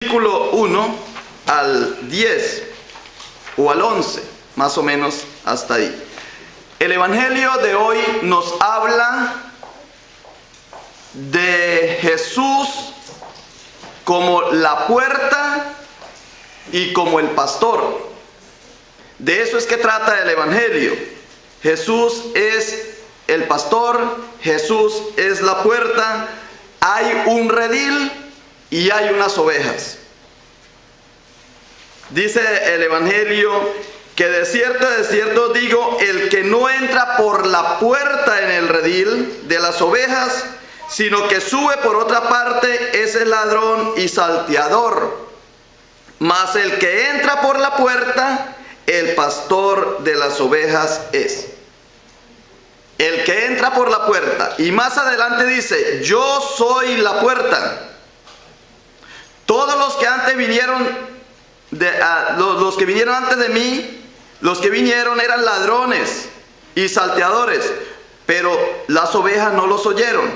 Versículo 1 al 10 o al 11, más o menos hasta ahí. El Evangelio de hoy nos habla de Jesús como la puerta y como el pastor. De eso es que trata el Evangelio. Jesús es el pastor, Jesús es la puerta, hay un redil y hay unas ovejas. Dice el Evangelio que de cierto digo, el que no entra por la puerta en el redil de las ovejas, sino que sube por otra parte, ese es ladrón y salteador. Mas el que entra por la puerta, el pastor de las ovejas es. El que entra por la puerta. Y más adelante dice, yo soy la puerta. Todos los que antes vinieron, los que vinieron antes de mí, los que vinieron eran ladrones y salteadores, pero las ovejas no los oyeron.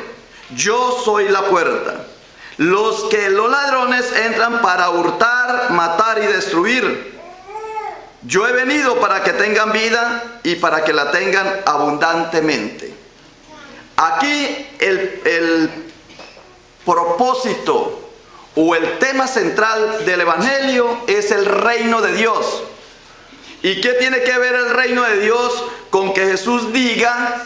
Yo soy la puerta. Los ladrones entran para hurtar, matar y destruir. Yo he venido para que tengan vida y para que la tengan abundantemente. Aquí el propósito o el tema central del Evangelio es el reino de Dios. ¿Y qué tiene que ver el reino de Dios con que Jesús diga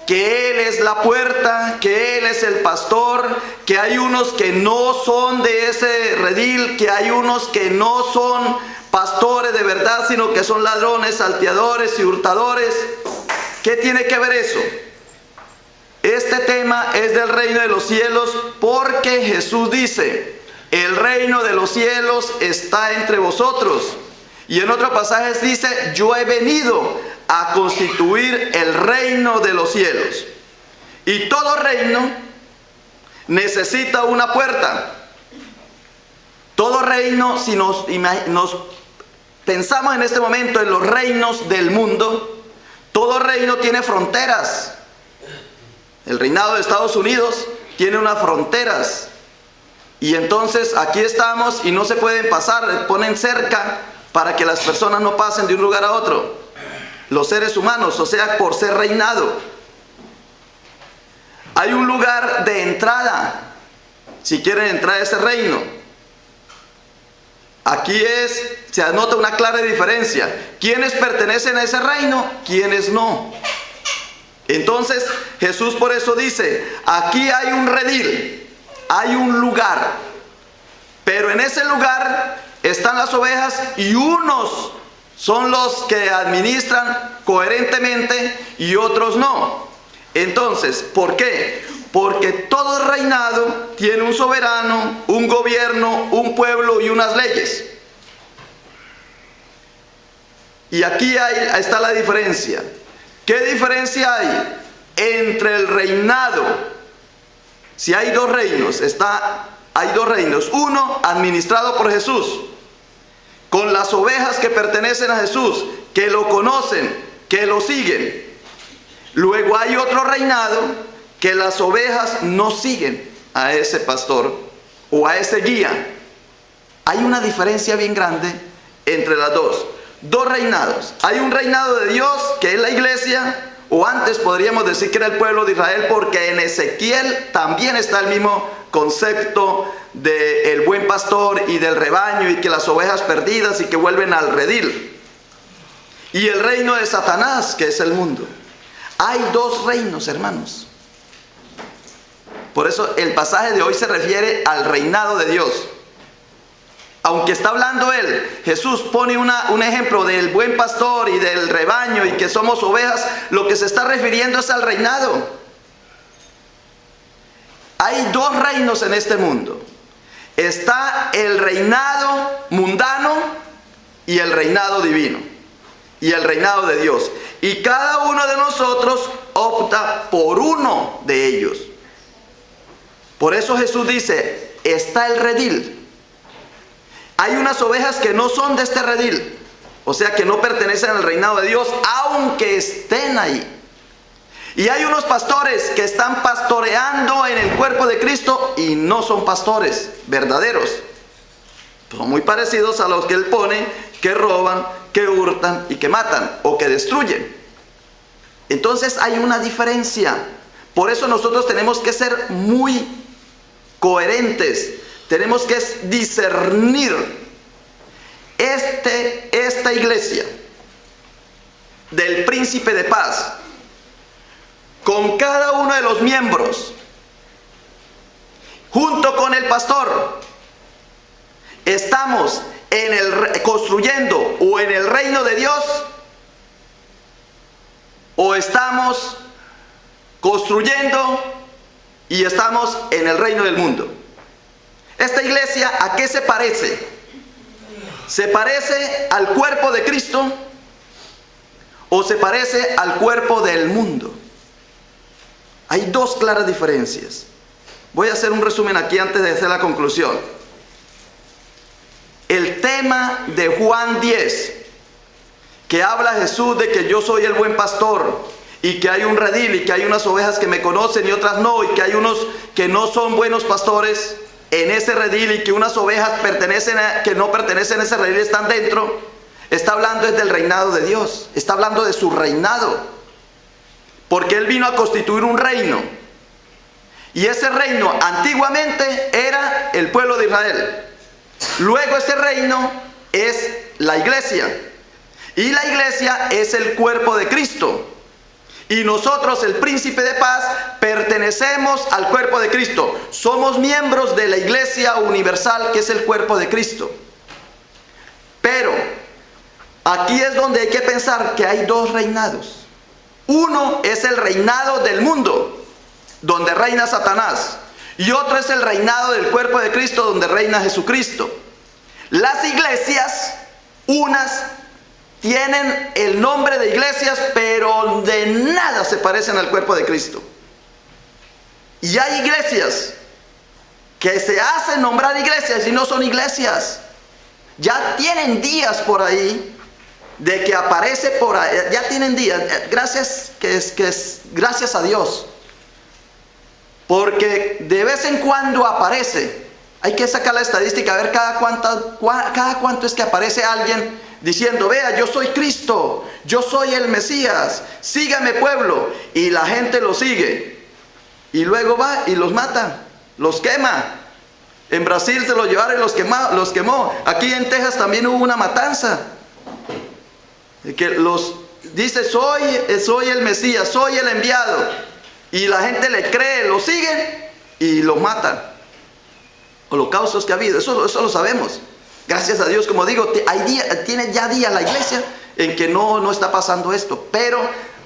que Él es la puerta, que Él es el pastor, que hay unos que no son de ese redil, que hay unos que no son pastores de verdad, sino que son ladrones, salteadores y hurtadores? ¿Qué tiene que ver eso? Este tema es del reino de los cielos porque Jesús dice, el reino de los cielos está entre vosotros. Y en otro pasaje dice, yo he venido a constituir el reino de los cielos. Y todo reino necesita una puerta. Todo reino, si nos pensamos en este momento en los reinos del mundo, todo reino tiene fronteras. El reinado de Estados Unidos tiene unas fronteras. Y entonces aquí estamos y no se pueden pasar, ponen cerca para que las personas no pasen de un lugar a otro. Los seres humanos, o sea, por ser reinado. Hay un lugar de entrada, si quieren entrar a ese reino. Aquí se anota una clara diferencia. ¿Quiénes pertenecen a ese reino? ¿Quiénes no? Entonces, Jesús por eso dice, aquí hay un redil, hay un lugar. Pero en ese lugar están las ovejas y unos son los que administran coherentemente y otros no. Entonces, ¿por qué? Porque todo reinado tiene un soberano, un gobierno, un pueblo y unas leyes. Y aquí está la diferencia. ¿Qué diferencia hay entre el reinado? Si hay dos reinos, hay dos reinos. Uno administrado por Jesús, con las ovejas que pertenecen a Jesús, que lo conocen, que lo siguen. Luego hay otro reinado que las ovejas no siguen a ese pastor o a ese guía. Hay una diferencia bien grande entre las dos. Dos reinados. Hay un reinado de Dios, que es la iglesia, o antes podríamos decir que era el pueblo de Israel, porque en Ezequiel también está el mismo concepto del buen pastor y del rebaño y que las ovejas perdidas y que vuelven al redil. Y el reino de Satanás, que es el mundo. Hay dos reinos, hermanos. Por eso el pasaje de hoy se refiere al reinado de Dios. Aunque está hablando Jesús pone un ejemplo del buen pastor y del rebaño y que somos ovejas, lo que se está refiriendo es al reinado. Hay dos reinos en este mundo. Está el reinado mundano y el reinado divino. Y el reinado de Dios. Y cada uno de nosotros opta por uno de ellos. Por eso Jesús dice, está el redil. Hay unas ovejas que no son de este redil, o sea que no pertenecen al reinado de Dios, aunque estén ahí. Y hay unos pastores que están pastoreando en el cuerpo de Cristo y no son pastores verdaderos. Son muy parecidos a los que él pone, que roban, que hurtan y que matan o que destruyen. Entonces hay una diferencia. Por eso nosotros tenemos que ser muy coherentes. Tenemos que discernir esta iglesia del Príncipe de Paz, con cada uno de los miembros, junto con el pastor, estamos construyendo o en el reino de Dios, o estamos construyendo y estamos en el reino del mundo. Esta iglesia, ¿a qué se parece? ¿Se parece al cuerpo de Cristo o se parece al cuerpo del mundo? Hay dos claras diferencias. Voy a hacer un resumen aquí antes de hacer la conclusión. El tema de Juan 10, que habla Jesús de que yo soy el buen pastor y que hay un redil y que hay unas ovejas que me conocen y otras no, y que hay unos que no son buenos pastores en ese redil y que unas ovejas que no pertenecen a ese redil están dentro. Está hablando desde el reinado de Dios, está hablando de su reinado, porque Él vino a constituir un reino, y ese reino antiguamente era el pueblo de Israel. Luego ese reino es la iglesia, y la iglesia es el cuerpo de Cristo. Y nosotros, el Príncipe de Paz, pertenecemos al cuerpo de Cristo. Somos miembros de la iglesia universal, que es el cuerpo de Cristo. Pero aquí es donde hay que pensar que hay dos reinados. Uno es el reinado del mundo, donde reina Satanás. Y otro es el reinado del cuerpo de Cristo, donde reina Jesucristo. Las iglesias, unas tienen el nombre de iglesias, pero de nada se parecen al cuerpo de Cristo. Y hay iglesias que se hacen nombrar iglesias y no son iglesias. Ya tienen días por ahí de que aparece por ahí, ya tienen días, gracias a Dios. Porque de vez en cuando aparece. Hay que sacar la estadística, a ver cada cuánto es que aparece alguien diciendo: vea, yo soy Cristo, yo soy el Mesías, sígame pueblo. Y la gente lo sigue. Y luego va y los mata, los quema. En Brasil se los llevaron y los quemó. Aquí en Texas también hubo una matanza. Que dice: soy el Mesías, soy el enviado. Y la gente le cree, lo siguen y los matan. Holocaustos que ha habido, eso lo sabemos. Gracias a Dios, como digo, tiene ya días la iglesia en que no está pasando esto, pero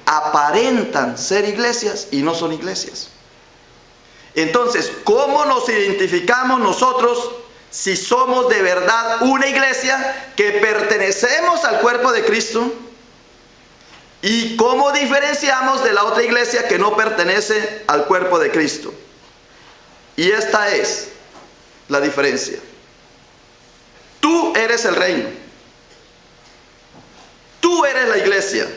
aparentan ser iglesias y no son iglesias. Entonces, ¿cómo nos identificamos nosotros si somos de verdad una iglesia que pertenecemos al cuerpo de Cristo? ¿Y cómo diferenciamos de la otra iglesia que no pertenece al cuerpo de Cristo? Y esta es la diferencia. Tú eres el reino. Tú eres la iglesia.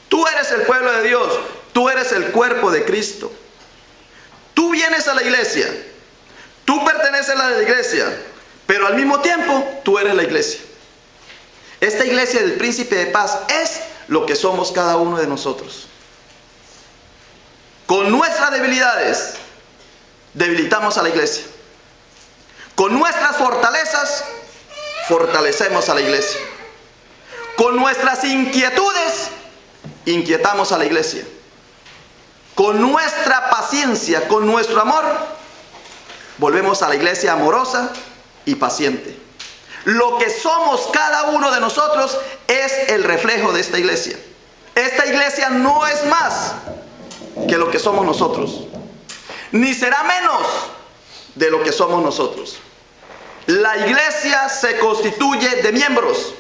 Tú eres el pueblo de Dios. Tú eres el cuerpo de Cristo. Tú vienes a la iglesia. Tú perteneces a la iglesia. Pero al mismo tiempo, tú eres la iglesia. Esta iglesia del Príncipe de Paz es lo que somos cada uno de nosotros. Con nuestras debilidades, debilitamos a la iglesia. Con nuestras fortalezas, fortalecemos a la iglesia. Con nuestras inquietudes, inquietamos a la iglesia. Con nuestra paciencia, con nuestro amor, volvemos a la iglesia amorosa y paciente. Lo que somos cada uno de nosotros es el reflejo de esta iglesia. Esta iglesia no es más que lo que somos nosotros, ni será menos de lo que somos nosotros. La iglesia se constituye de miembros,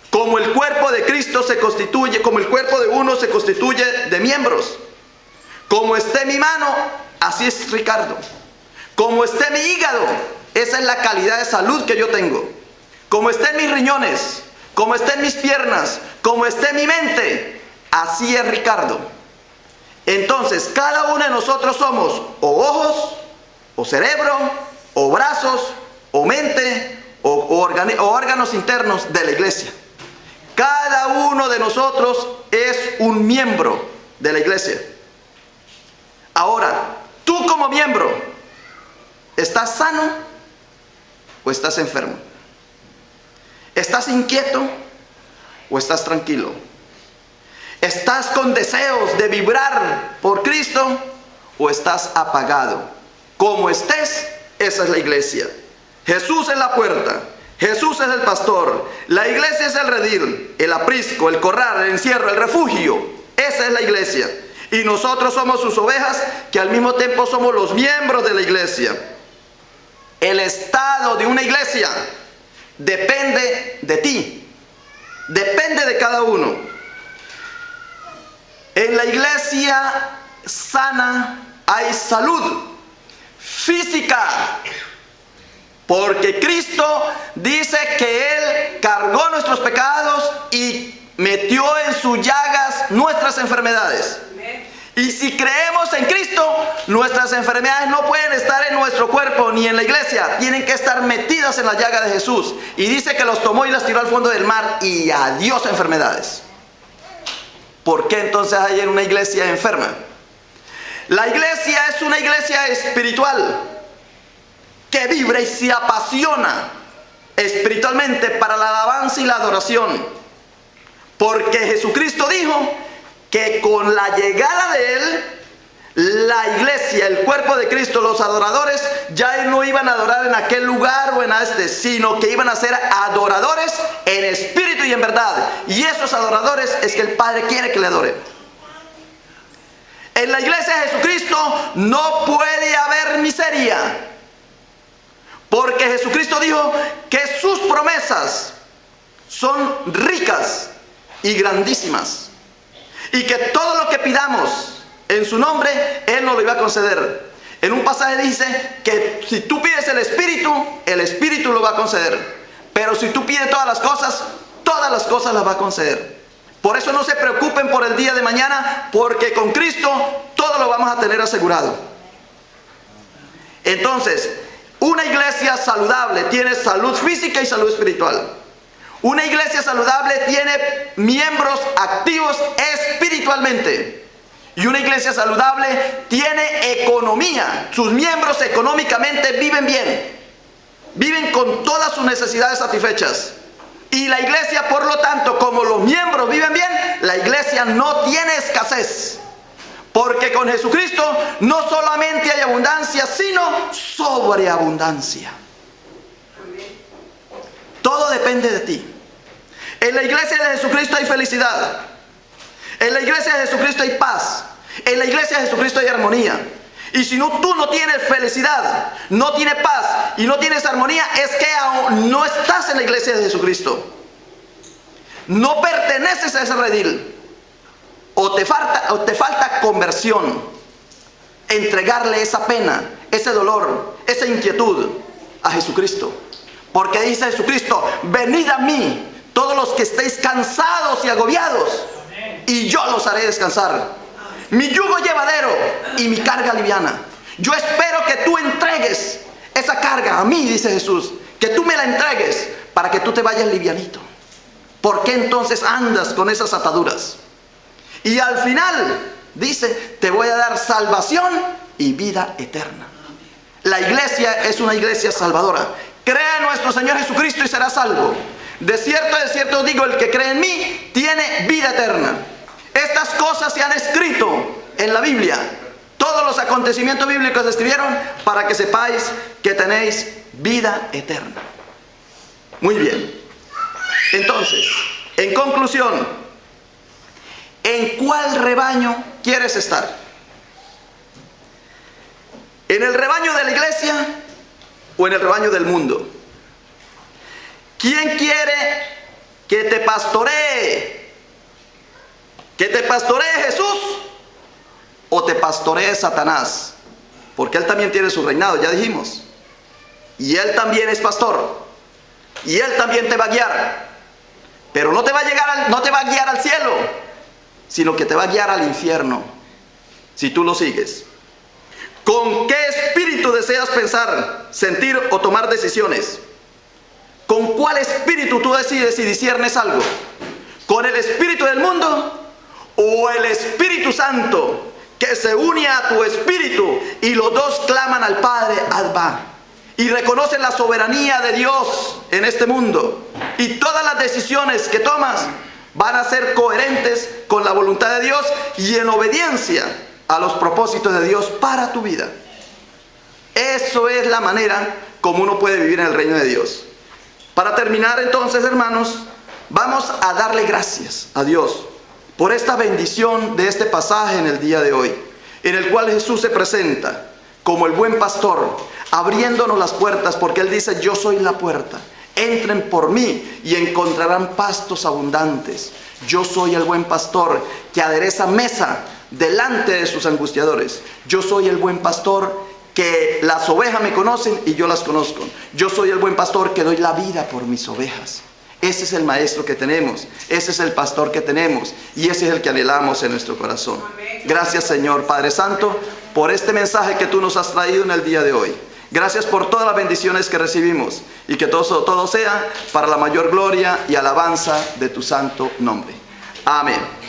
como el cuerpo de Cristo se constituye, como el cuerpo de uno se constituye de miembros. Como esté mi mano, así es Ricardo. Como esté mi hígado, esa es la calidad de salud que yo tengo. Como estén mis riñones, como estén mis piernas, como esté mi mente, así es Ricardo. Entonces, cada uno de nosotros somos o ojos, o cerebro, o brazos, o mente, o órganos internos de la iglesia. Cada uno de nosotros es un miembro de la iglesia. Ahora, tú como miembro, ¿estás sano o estás enfermo? ¿Estás inquieto o estás tranquilo? ¿Estás con deseos de vibrar por Cristo o estás apagado? Como estés, esa es la iglesia. Jesús es la puerta, Jesús es el pastor, la iglesia es el redil, el aprisco, el corral, el encierro, el refugio. Esa es la iglesia. Y nosotros somos sus ovejas, que al mismo tiempo somos los miembros de la iglesia. El estado de una iglesia depende de ti, depende de cada uno. En la iglesia sana hay salud física, porque Cristo dice que Él cargó nuestros pecados y metió en sus llagas nuestras enfermedades. Y si creemos en Cristo, nuestras enfermedades no pueden estar en nuestro cuerpo ni en la iglesia, tienen que estar metidas en la llaga de Jesús. Y dice que los tomó y las tiró al fondo del mar, y adiós enfermedades. ¿Por qué entonces hay en una iglesia enferma? La iglesia es una iglesia espiritual que vibra y se apasiona espiritualmente para la alabanza y la adoración. Porque Jesucristo dijo que con la llegada de Él, la iglesia, el cuerpo de Cristo, los adoradores, ya no iban a adorar en aquel lugar o en este, sino que iban a ser adoradores en espíritu y en verdad. Y esos adoradores es que el Padre quiere que le adoren. En la iglesia de Jesucristo no puede haber miseria, porque Jesucristo dijo que sus promesas son ricas y grandísimas, y que todo lo que pidamos en su nombre, Él nos lo iba a conceder. En un pasaje dice que si tú pides el Espíritu lo va a conceder. Pero si tú pides todas las cosas las va a conceder. Por eso no se preocupen por el día de mañana, porque con Cristo todo lo vamos a tener asegurado. Entonces, una iglesia saludable tiene salud física y salud espiritual. Una iglesia saludable tiene miembros activos espiritualmente. Y una iglesia saludable tiene economía. Sus miembros económicamente viven bien. Viven con todas sus necesidades satisfechas. Y la iglesia, por lo tanto, como los miembros viven bien, la iglesia no tiene escasez. Porque con Jesucristo no solamente hay abundancia, sino sobreabundancia. Todo depende de ti. En la iglesia de Jesucristo hay felicidad. En la iglesia de Jesucristo hay paz. En la iglesia de Jesucristo hay armonía. Y si tú no tienes felicidad, no tienes paz y no tienes armonía, es que aún no estás en la iglesia de Jesucristo. No perteneces a ese redil. O te falta conversión. Entregarle esa pena, ese dolor, esa inquietud a Jesucristo. Porque dice Jesucristo: venid a mí todos los que estéis cansados y agobiados, y yo los haré descansar. Mi yugo llevadero y mi carga liviana. Yo espero que tú entregues esa carga a mí, dice Jesús. Que tú me la entregues para que tú te vayas livianito. ¿Por qué entonces andas con esas ataduras? Y al final dice: te voy a dar salvación y vida eterna. La iglesia es una iglesia salvadora. Crea en nuestro Señor Jesucristo y será salvo. De cierto os digo, el que cree en mí tiene vida eterna. Estas cosas se han escrito en la Biblia. Todos los acontecimientos bíblicos se escribieron para que sepáis que tenéis vida eterna. Muy bien. Entonces, en conclusión, ¿en cuál rebaño quieres estar? ¿En el rebaño de la iglesia o en el rebaño del mundo? ¿Quién quiere que te pastoree? ¿Que te pastoree Jesús o te pastoree Satanás? Porque él también tiene su reinado, ya dijimos. Y él también es pastor. Y él también te va a guiar. Pero no te va a guiar al cielo, sino que te va a guiar al infierno, si tú lo sigues. ¿Con qué espíritu deseas pensar, sentir o tomar decisiones? ¿Con cuál espíritu tú decides si disciernes algo? ¿Con el espíritu del mundo o el Espíritu Santo que se une a tu espíritu y los dos claman al Padre, Abba, y reconocen la soberanía de Dios en este mundo? Y todas las decisiones que tomas van a ser coherentes con la voluntad de Dios y en obediencia a los propósitos de Dios para tu vida. Eso es la manera como uno puede vivir en el reino de Dios. Para terminar entonces, hermanos, vamos a darle gracias a Dios por esta bendición de este pasaje en el día de hoy, en el cual Jesús se presenta como el buen pastor, abriéndonos las puertas, porque Él dice: yo soy la puerta, entren por mí y encontrarán pastos abundantes. Yo soy el buen pastor que adereza mesa delante de sus angustiadores. Yo soy el buen pastor que las ovejas me conocen y yo las conozco. Yo soy el buen pastor que doy la vida por mis ovejas. Ese es el maestro que tenemos, ese es el pastor que tenemos y ese es el que anhelamos en nuestro corazón. Gracias, Señor Padre Santo, por este mensaje que tú nos has traído en el día de hoy. Gracias por todas las bendiciones que recibimos y que todo sea para la mayor gloria y alabanza de tu santo nombre. Amén.